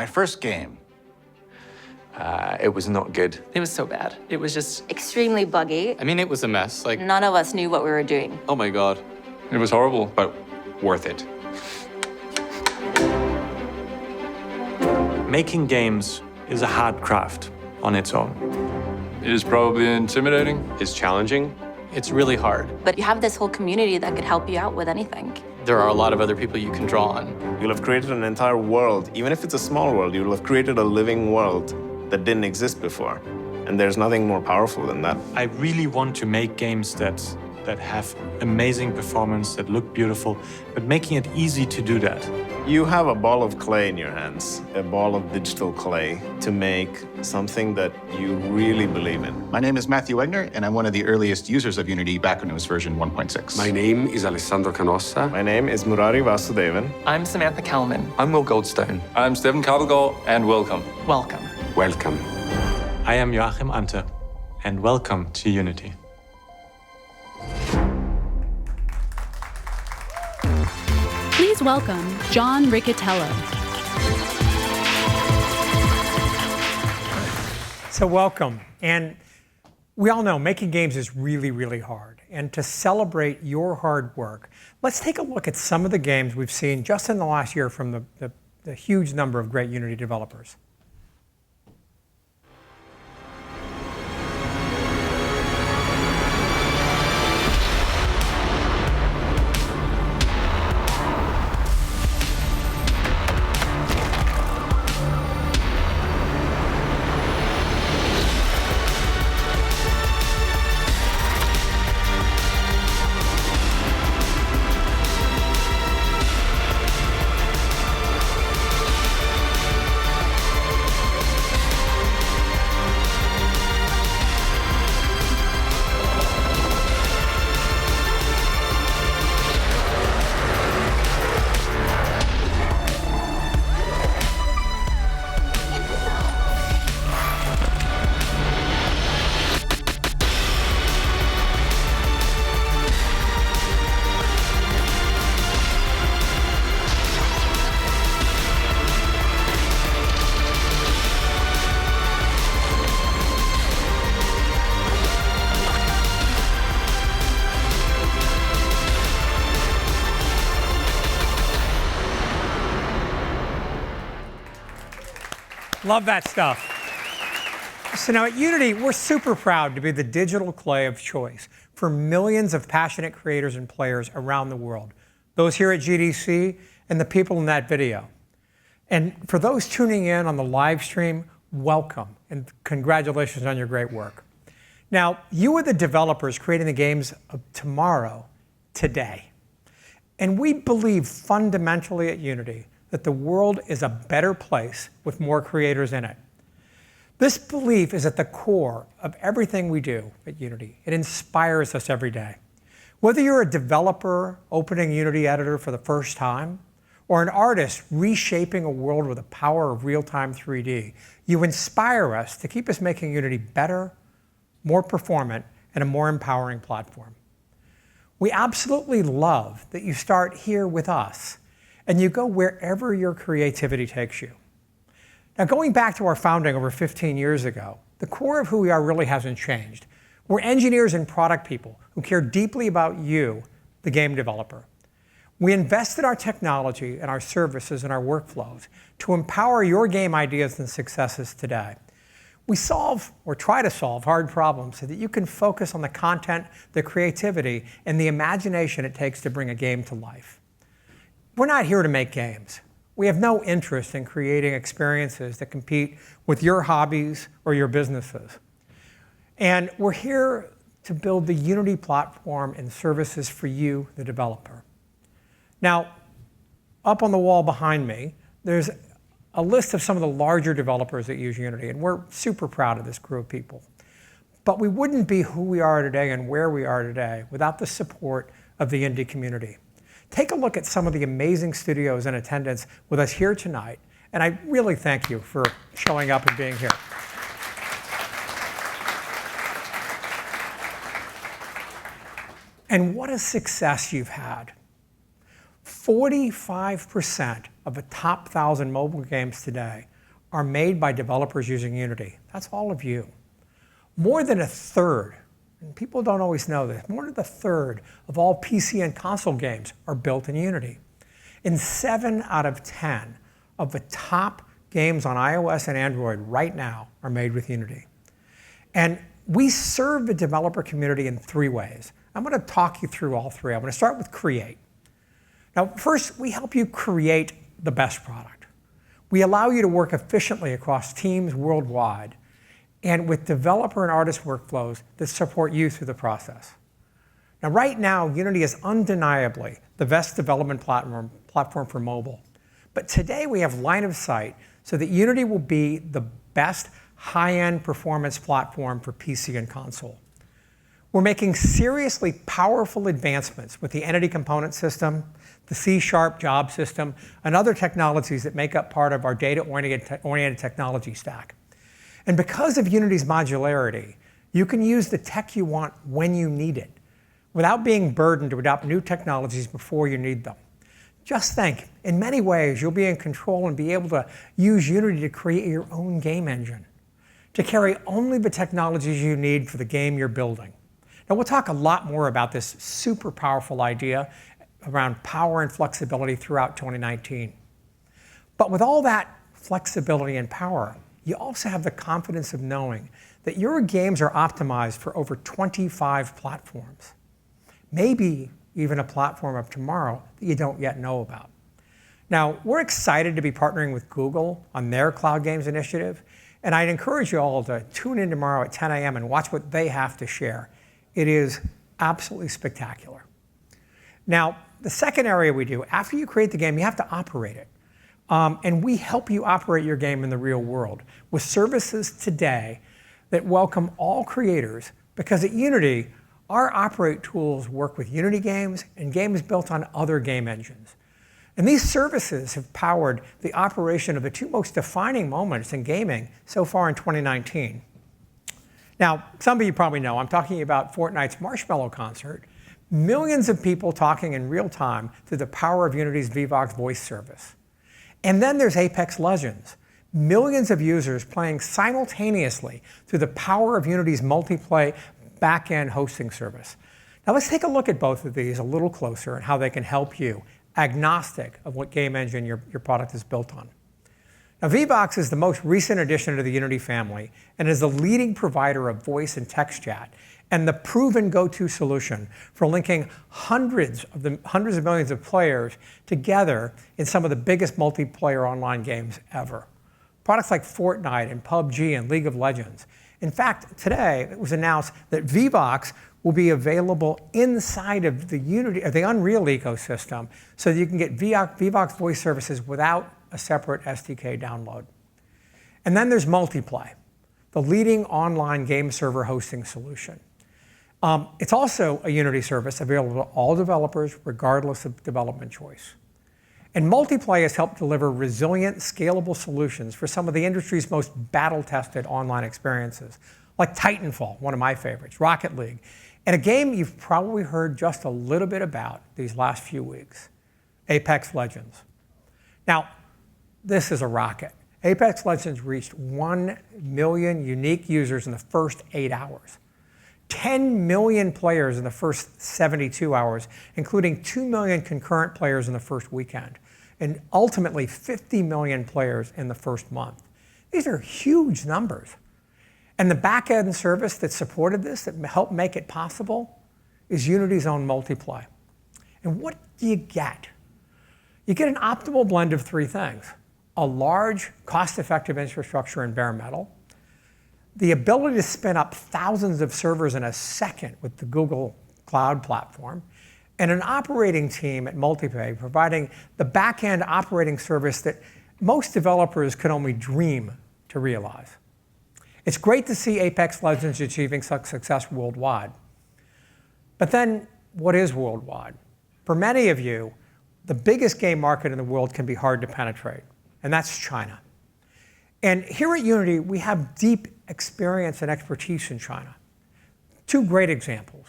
My first game. It was not good. It was so bad. It was just extremely buggy. I mean, it was a mess. Like, none of us knew what we were doing. oh my God. It was horrible, but worth it. Making games is a hard craft on its own. It is probably intimidating. It's challenging. It's really hard. But you have this whole community that could help you out with anything. There are a lot of other people you can draw on. You'll have created an entire world. Even if it's a small world, you'll have created a living world that didn't exist before. And there's nothing more powerful than that. I really want to make games that have amazing performance, that look beautiful, but making it easy to do that. You have a ball of clay in your hands, a ball of digital clay, to make something that you really believe in. My name is Matthew Wegner, and I'm one of the earliest users of Unity back when it was version 1.6. My name is Alessandro Canossa. My name is Murari Vasudevan. I'm Samantha Kalman. I'm Will Goldstone. I'm Stefan Kabelgård, and welcome. Welcome. Welcome. I am Joachim Ante, and welcome to Unity. Please welcome John Riccitiello. So welcome. And we all know making games is really, really hard. And to celebrate your hard work, let's take a look at some of the games we've seen just in the last year from the huge number of great Unity developers. Love that stuff. So now at Unity, we're super proud to be the digital clay of choice for millions of passionate creators and players around the world, those here at GDC and the people in that video. And for those tuning in on the live stream, welcome and congratulations on your great work. Now, you are the developers creating the games of tomorrow, today. And we believe fundamentally at Unity that the world is a better place with more creators in it. This belief is at the core of everything we do at Unity. It inspires us every day. Whether you're a developer opening Unity Editor for the first time, or an artist reshaping a world with the power of real-time 3D, you inspire us to keep us making Unity better, more performant, and a more empowering platform. We absolutely love that you start here with us, and you go wherever your creativity takes you. Now, going back to our founding over 15 years ago, the core of who we are really hasn't changed. We're engineers and product people who care deeply about you, the game developer. We invested our technology and our services and our workflows to empower your game ideas and successes today. We solve, or try to solve, hard problems so that you can focus on the content, the creativity, and the imagination it takes to bring a game to life. We're not here to make games. We have no interest in creating experiences that compete with your hobbies or your businesses. And we're here to build the Unity platform and services for you, the developer. Now, up on the wall behind me, there's a list of some of the larger developers that use Unity, and we're super proud of this crew of people. But we wouldn't be who we are today and where we are today without the support of the indie community. Take a look at some of the amazing studios in attendance with us here tonight, and I really thank you for showing up and being here. And what a success you've had. 45% of the top 1,000 mobile games today are made by developers using Unity. That's all of you. More than a third, and people don't always know this, more than a third of all PC and console games are built in Unity. And 7 out of 10 of the top games on iOS and Android right now are made with Unity. And we serve the developer community in 3 ways. I'm going to talk you through all 3. I'm going to start with create. Now, first, we help you create the best product. We allow you to work efficiently across teams worldwide and with developer and artist workflows that support you through the process. Now, right now, Unity is undeniably the best development platform for mobile. But today, we have line of sight so that Unity will be the best high-end performance platform for PC and console. We're making seriously powerful advancements with the Entity Component System, the C# job system, and other technologies that make up part of our data-oriented technology stack. And because of Unity's modularity, you can use the tech you want when you need it, without being burdened to adopt new technologies before you need them. Just think, in many ways, you'll be in control and be able to use Unity to create your own game engine, to carry only the technologies you need for the game you're building. Now, we'll talk a lot more about this super powerful idea around power and flexibility throughout 2019. But with all that flexibility and power, you also have the confidence of knowing that your games are optimized for over 25 platforms. Maybe even a platform of tomorrow that you don't yet know about. Now, we're excited to be partnering with Google on their Cloud Games initiative, and I'd encourage you all to tune in tomorrow at 10 a.m. and watch what they have to share. It is absolutely spectacular. Now, the second area we do, after you create the game, you have to operate it. And we help you operate your game in the real world with services today that welcome all creators, because at Unity, our operate tools work with Unity games and games built on other game engines. And these services have powered the operation of the 2 most defining moments in gaming so far in 2019. Now, some of you probably know I'm talking about Fortnite's Marshmallow concert. Millions of people talking in real time through the power of Unity's Vivox voice service. And then there's Apex Legends. Millions of users playing simultaneously through the power of Unity's multiplayer back-end hosting service. Now let's take a look at both of these a little closer and how they can help you, agnostic of what game engine your product is built on. Now, Vivox is the most recent addition to the Unity family and is the leading provider of voice and text chat and the proven go-to solution for linking hundreds of millions of players together in some of the biggest multiplayer online games ever. Products like Fortnite and PUBG and League of Legends. In fact, today it was announced that Vivox will be available inside of the Unreal ecosystem, so that you can get Vivox voice services without a separate SDK download. And then there's Multiplay, the leading online game server hosting solution. It's also a Unity service available to all developers, regardless of development choice. And Multiplay has helped deliver resilient, scalable solutions for some of the industry's most battle-tested online experiences, like Titanfall, one of my favorites, Rocket League, and a game you've probably heard just a little bit about these last few weeks, Apex Legends. Now, this is a rocket. Apex Legends reached 1 million unique users in the first 8 hours. 10 million players in the first 72 hours, including 2 million concurrent players in the first weekend, and ultimately 50 million players in the first month. These are huge numbers. And the back-end service that supported this, that helped make it possible, is Unity's own Multiplay. And what do you get? You get an optimal blend of 3 things. A large, cost-effective infrastructure in bare metal, the ability to spin up thousands of servers in a second with the Google Cloud platform, and an operating team at Multiplay providing the back-end operating service that most developers could only dream to realize. It's great to see Apex Legends achieving such success worldwide. But then, what is worldwide? For many of you, the biggest game market in the world can be hard to penetrate, and that's China. And here at Unity, we have deep experience and expertise in China. 2 great examples.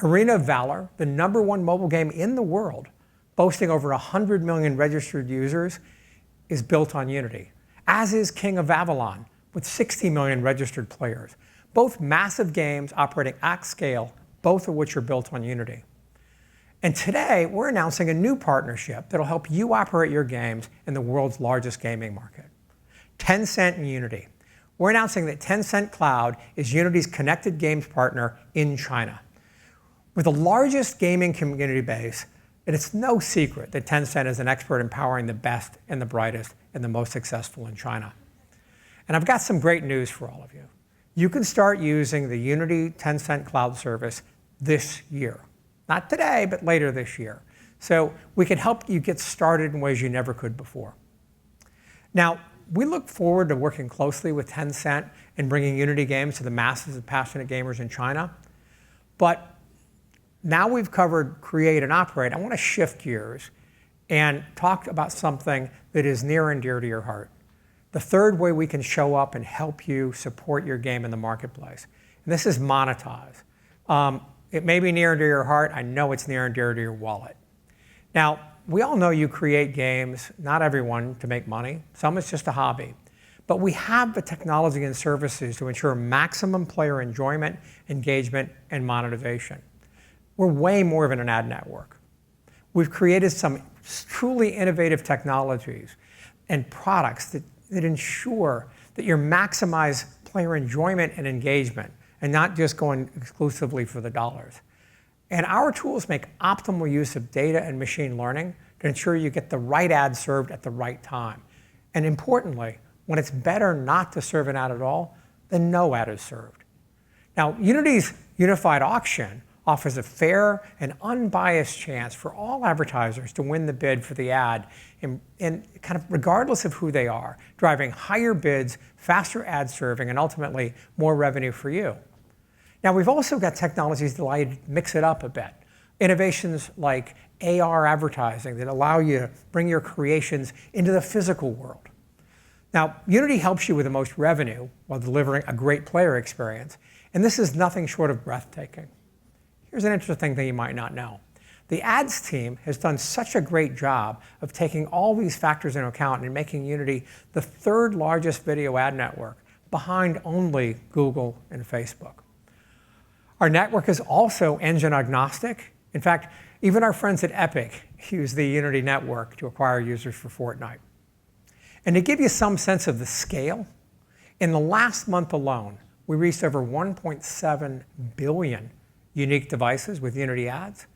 Arena of Valor, the #1 mobile game in the world, boasting over 100 million registered users, is built on Unity, as is King of Avalon, with 60 million registered players. Both massive games operating at scale, both of which are built on Unity. And today, we're announcing a new partnership that'll help you operate your games in the world's largest gaming market. Tencent and Unity. We're announcing that Tencent Cloud is Unity's connected games partner in China. With the largest gaming community base, it's no secret that Tencent is an expert empowering the best and the brightest and the most successful in China. And I've got some great news for all of you. You can start using the Unity Tencent Cloud service this year. Not today, but later this year. So we can help you get started in ways you never could before. Now, we look forward to working closely with Tencent and bringing Unity games to the masses of passionate gamers in China. But now we've covered create and operate, I want to shift gears and talk about something that is near and dear to your heart. The third way we can show up and help you support your game in the marketplace. And this is monetize. It may be near and dear to your heart. I know it's near and dear to your wallet. Now, we all know you create games, not everyone, to make money. Some it's just a hobby. But we have the technology and services to ensure maximum player enjoyment, engagement, and monetization. We're way more than an ad network. We've created some truly innovative technologies and products that ensure that you maximize player enjoyment and engagement, and not just going exclusively for the dollars. And our tools make optimal use of data and machine learning to ensure you get the right ad served at the right time. And importantly, when it's better not to serve an ad at all, then no ad is served. Now, Unity's unified auction offers a fair and unbiased chance for all advertisers to win the bid for the ad, in kind of regardless of who they are, driving higher bids, faster ad serving, and ultimately more revenue for you. Now, we've also got technologies that allow you to mix it up a bit. Innovations like AR advertising that allow you to bring your creations into the physical world. Now, Unity helps you with the most revenue while delivering a great player experience, and this is nothing short of breathtaking. Here's an interesting thing you might not know. The ads team has done such a great job of taking all these factors into account and making Unity the third largest video ad network, behind only Google and Facebook. Our network is also engine agnostic. In fact, even our friends at Epic use the Unity network to acquire users for Fortnite. And to give you some sense of the scale, in the last month alone, we reached over 1.7 billion unique devices with Unity ads,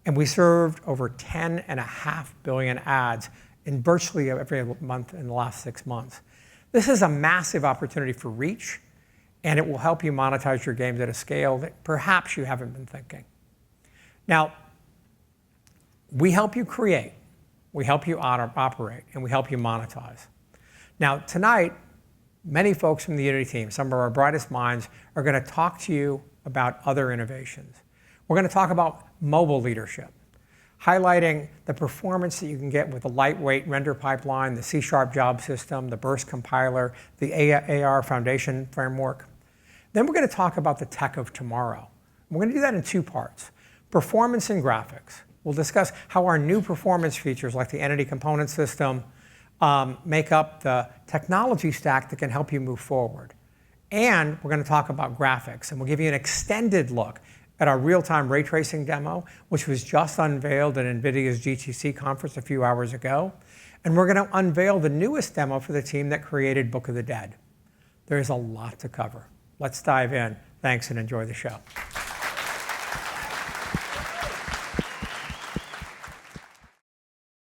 and we served over 10.5 billion ads in virtually every month in the last 6 months. This is a massive opportunity for reach, and it will help you monetize your games at a scale that perhaps you haven't been thinking. Now, we help you create, we help you operate, and we help you monetize. Now, tonight, many folks from the Unity team, some of our brightest minds, are going to talk to you about other innovations. We're going to talk about mobile leadership, highlighting the performance that you can get with the lightweight render pipeline, the C# job system, the burst compiler, the AR foundation framework. Then we're going to talk about the tech of tomorrow. We're going to do that in two parts. Performance and graphics. We'll discuss how our new performance features like the entity component system make up the technology stack that can help you move forward. And we're going to talk about graphics, and we'll give you an extended look at our real-time ray tracing demo, which was just unveiled at NVIDIA's GDC conference a few hours ago. And we're going to unveil the newest demo for the team that created Book of the Dead. There's a lot to cover. Let's dive in. Thanks, and enjoy the show.